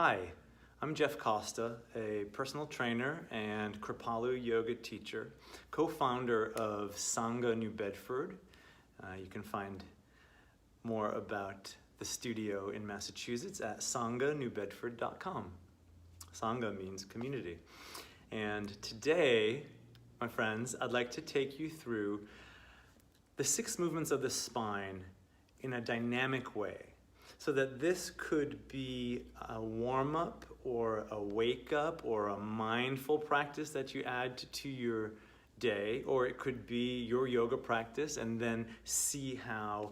Hi, I'm Jeff Costa, a personal trainer and Kripalu yoga teacher, co-founder of Sangha New Bedford. You can find more about the studio in Massachusetts at sanghanewbedford.com. Sangha means community. And today, my friends, I'd like to take you through the 6 movements of the spine in a dynamic way, so that this could be a warm-up or a wake-up or a mindful practice that you add to your day, or it could be your yoga practice and then see how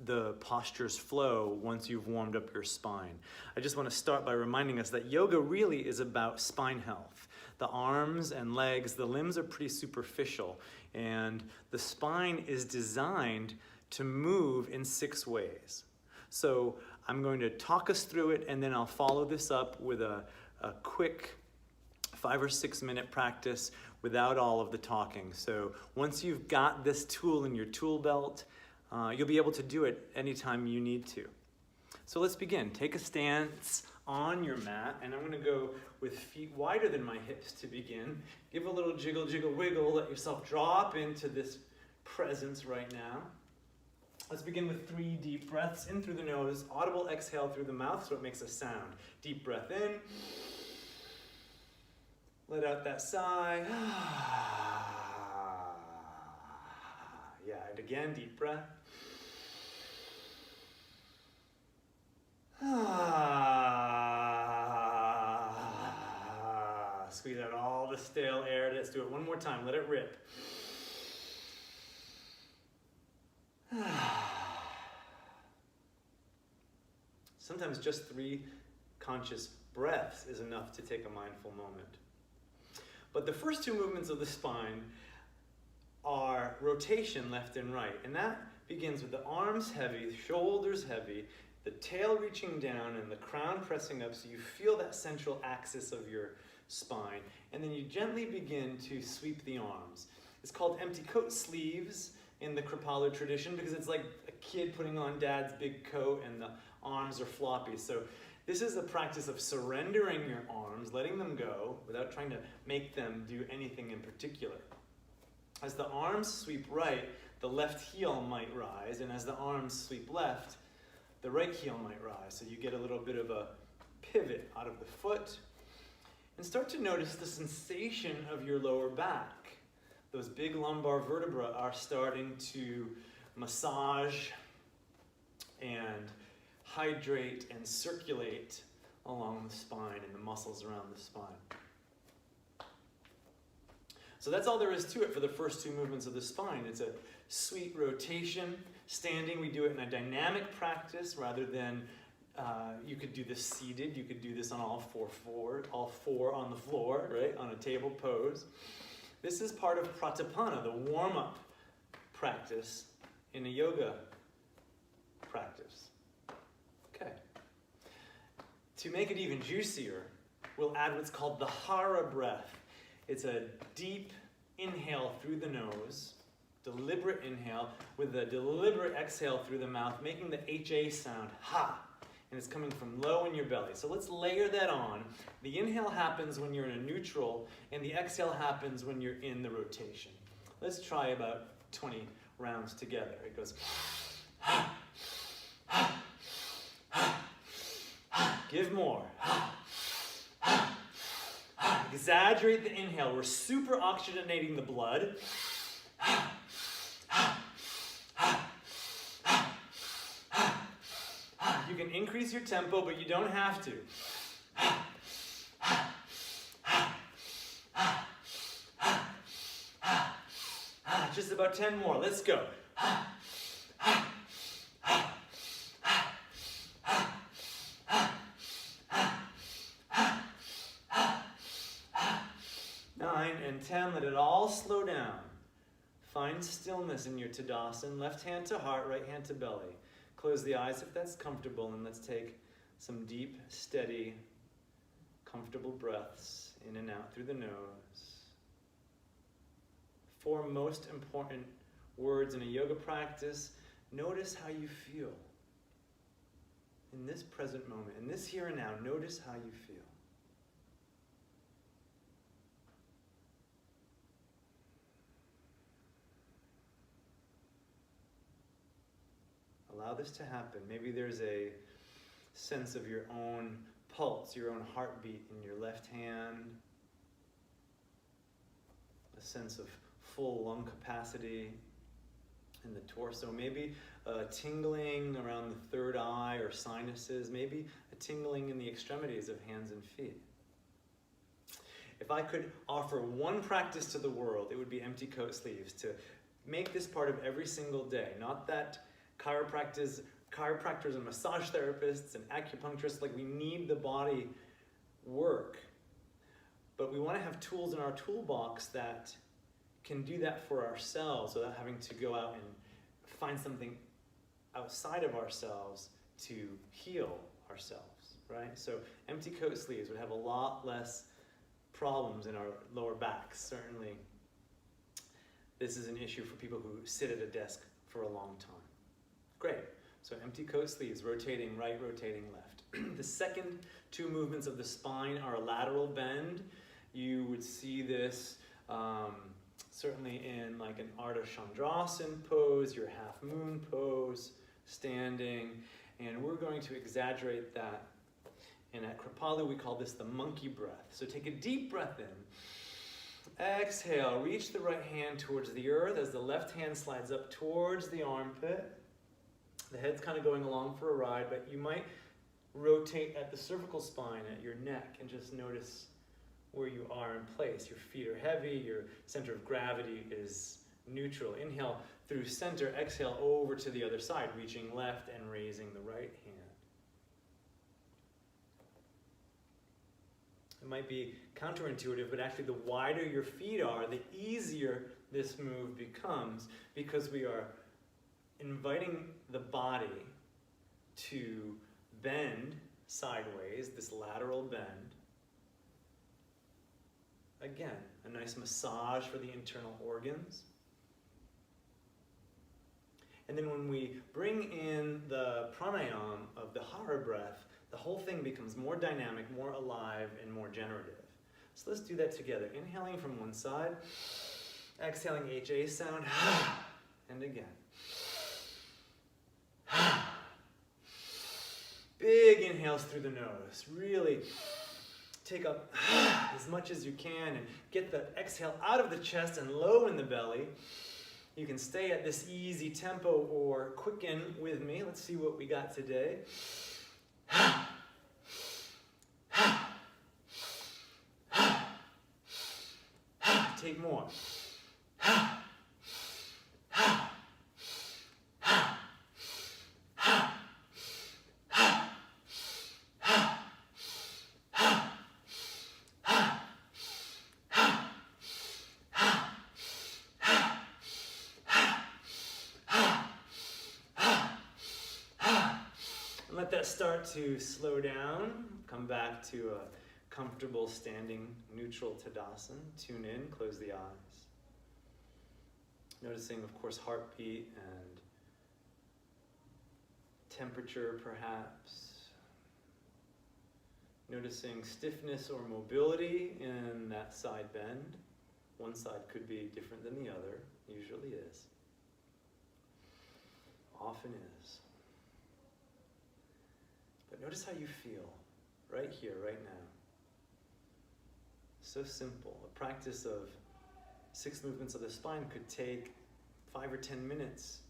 the postures flow once you've warmed up your spine. I just want to start by reminding us that yoga really is about spine health. The arms and legs, the limbs are pretty superficial, and the spine is designed to move in 6 ways. So I'm going to talk us through it, and then I'll follow this up with a quick 5 or 6 minute practice without all of the talking. So once you've got this tool in your tool belt, you'll be able to do it anytime you need to. So let's begin. Take a stance on your mat, and I'm going to go with feet wider than my hips to begin. Give a little jiggle, jiggle, wiggle. Let yourself drop into this presence right now. Let's begin with 3 deep breaths in through the nose, audible exhale through the mouth so it makes a sound. Deep breath in. Let out that sigh. Yeah, and again, deep breath. Squeeze out all the stale air. Let's do it one more time. Let it rip. Sometimes just 3 conscious breaths is enough to take a mindful moment. But the first 2 movements of the spine are rotation left and right, and that begins with the arms heavy, shoulders heavy, the tail reaching down and the crown pressing up so you feel that central axis of your spine, and then you gently begin to sweep the arms. It's called empty coat sleeves in the Kripalu tradition because it's like a kid putting on dad's big coat and the arms are floppy. So this is a practice of surrendering your arms, letting them go without trying to make them do anything in particular. As the arms sweep right, the left heel might rise, and as the arms sweep left, the right heel might rise. So you get a little bit of a pivot out of the foot, and start to notice the sensation of your lower back. Those big lumbar vertebrae are starting to massage and hydrate and circulate along the spine and the muscles around the spine. So that's all there is to it for the first 2 movements of the spine. It's a sweet rotation. Standing, we do it in a dynamic practice rather than you could do this seated. You could do this on all 4 on the floor, right, on a table pose. This is part of pratipana, the warm-up practice in a yoga practice. Okay. To make it even juicier, we'll add what's called the Hara Breath. It's a deep inhale through the nose, deliberate inhale, with a deliberate exhale through the mouth, making the HA sound, ha, and it's coming from low in your belly. So let's layer that on. The inhale happens when you're in a neutral, and the exhale happens when you're in the rotation. Let's try about 20 rounds together. It goes, ha, ha, ha, ha. Give more. Ha, ha, ha. Exaggerate the inhale. We're super oxygenating the blood. Ha, ha, ha, ha, ha, ha. You can increase your tempo, but you don't have to. Ha, ha, ha, ha, ha, ha, ha. Just about 10 more. Let's go. Ha, ha, ha, ha, ha, ha, ha, ha, ha, ha. 9 and 10. Let it all slow down. Find stillness in your Tadasana. Left hand to heart, right hand to belly. Close the eyes if that's comfortable, and let's take some deep, steady, comfortable breaths in and out through the nose. 4 most important words in a yoga practice. Notice how you feel. in this present moment, in this here and now, notice how you feel. Allow this to happen. Maybe there's a sense of your own pulse, your own heartbeat in your left hand, a sense of full lung capacity in the torso, maybe a tingling around the third eye or sinuses, maybe a tingling in the extremities of hands and feet. If I could offer one practice to the world, it would be empty coat sleeves, to make this part of every single day. Not that chiropractors and massage therapists and acupuncturists, like, we need the body work, but we want to have tools in our toolbox that can do that for ourselves without having to go out and find something outside of ourselves to heal ourselves, right? So empty coat sleeves would have a lot less problems in our lower backs. Certainly, this is an issue for people who sit at a desk for a long time. Great. So empty coat sleeves, rotating right, rotating left. The second two movements of the spine are a lateral bend. You would see this certainly in like an Ardha Chandrasana pose, your half moon pose, standing, and we're going to exaggerate that. And at Kripalu, we call this the monkey breath. So take a deep breath in. Exhale, reach the right hand towards the earth as the left hand slides up towards the armpit. The head's kind of going along for a ride, but you might rotate at the cervical spine, at your neck, and just notice where you are in place. Your feet are heavy, your center of gravity is neutral. Inhale through center, exhale over to the other side, reaching left and raising the right hand. It might be counterintuitive, but actually the wider your feet are, the easier this move becomes, because we are inviting the body to bend sideways, this lateral bend. Again, a nice massage for the internal organs. And then when we bring in the pranayama of the Hara Breath, the whole thing becomes more dynamic, more alive, and more generative. So let's do that together. Inhaling from one side, exhaling HA sound, and again. Big inhales through the nose. Really take up as much as you can and get the exhale out of the chest and low in the belly. You can stay at this easy tempo or quicken with me. Let's see what we got today. Take more. Let that start to slow down. Come back to a comfortable standing neutral Tadasana. Tune in, close the eyes. Noticing, of course, heartbeat and temperature perhaps. Noticing stiffness or mobility in that side bend. One side could be different than the other, usually is. Often is. But notice how you feel right here, right now. So simple. A practice of 6 movements of the spine could take 5 or 10 minutes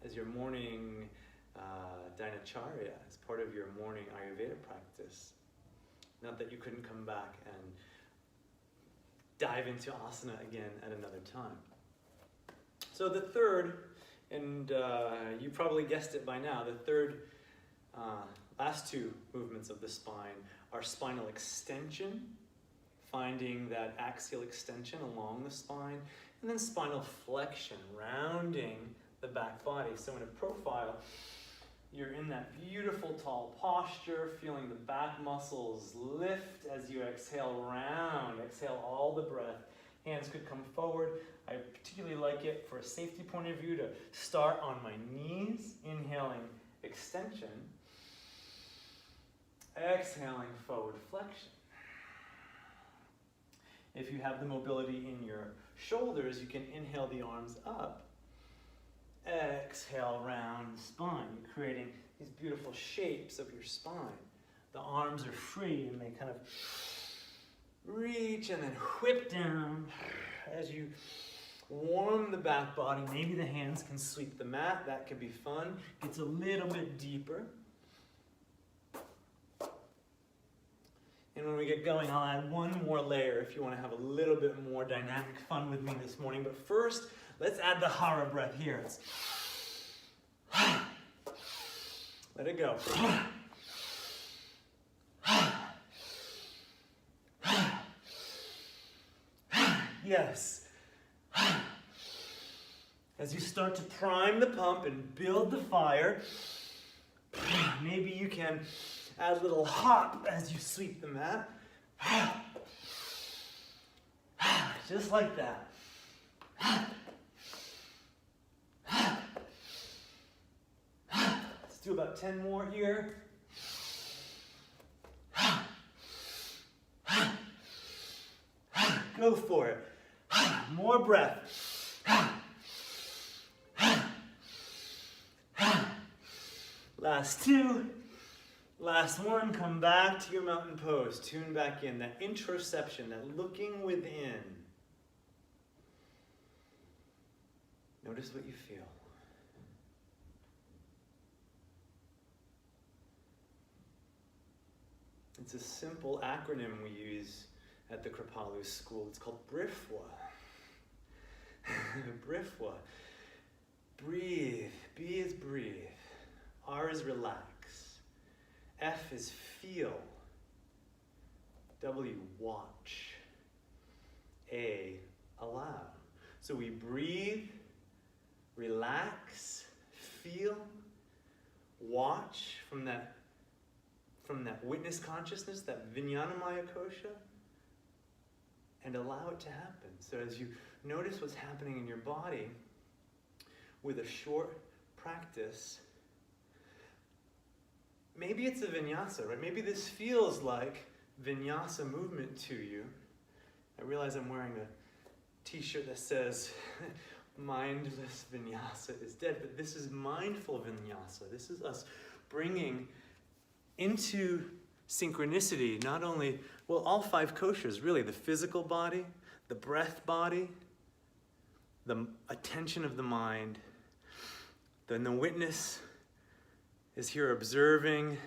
as your morning dinacharya, as part of your morning Ayurveda practice. Not that you couldn't come back and dive into asana again at another time. So the third, and you probably guessed it by now, the third last 2 movements of the spine are spinal extension, finding that axial extension along the spine, and then spinal flexion, rounding the back body. So in a profile, you're in that beautiful tall posture, feeling the back muscles lift as you exhale round. Exhale all the breath. Hands could come forward. I particularly like it for a safety point of view to start on my knees, inhaling extension. Exhaling, forward flexion. If you have the mobility in your shoulders, you can inhale the arms up. Exhale, round the spine. You're creating these beautiful shapes of your spine. The arms are free and they kind of reach and then whip down as you warm the back body. Maybe the hands can sweep the mat. That can be fun. Gets a little bit deeper. And when we get going, I'll add one more layer if you want to have a little bit more dynamic fun with me this morning. But first, let's add the Hara breath here. It's let it go. Yes. As you start to prime the pump and build the fire, maybe you can add a little hop as you sweep the mat. Just like that. Let's do about 10 more here. Go for it. More breath. Last two. Last one. Come back to your mountain pose. Tune back in. That introception, that looking within. Notice what you feel. It's a simple acronym we use at the Kripalu school. It's called BRIFWA. BRIFWA. Breathe. B is breathe. R is relax. F is feel. W, watch. A, allow. So we breathe, relax, feel, watch from that witness consciousness, that Vijnanamaya kosha, and allow it to happen. So as you notice what's happening in your body with a short practice, maybe it's a vinyasa, right? Maybe this feels like vinyasa movement to you. I realize I'm wearing a t-shirt that says mindless vinyasa is dead, but this is mindful vinyasa. This is us bringing into synchronicity not only, well, all five koshas, really, the physical body, the breath body, the attention of the mind, then the witness is here observing,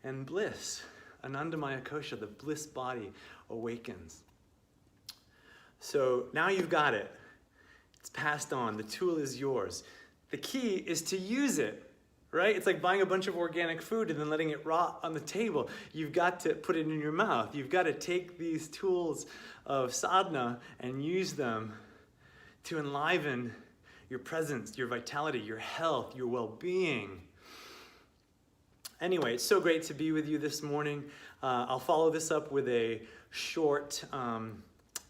and bliss, Anandamaya kosha, the bliss body awakens. So now you've got it. It's passed on. The tool is yours. The key is to use it, right? It's like buying a bunch of organic food and then letting it rot on the table. You've got to put it in your mouth. You've got to take these tools of sadhana and use them to enliven your presence, your vitality, your health, your well-being. Anyway, it's so great to be with you this morning. I'll follow this up with a short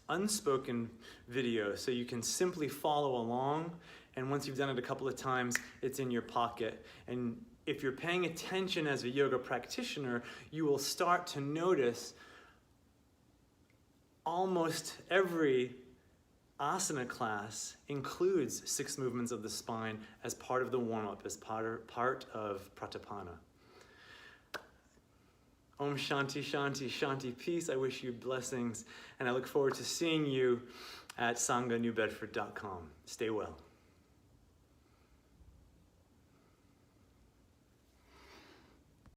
unspoken video so you can simply follow along, and once you've done it a couple of times, it's in your pocket. And if you're paying attention as a yoga practitioner, you will start to notice almost every asana class includes 6 movements of the spine as part of the warm-up, as part of pratapana. Om Shanti, Shanti, Shanti, peace. I wish you blessings, and I look forward to seeing you at sanganewbedford.com. Stay well.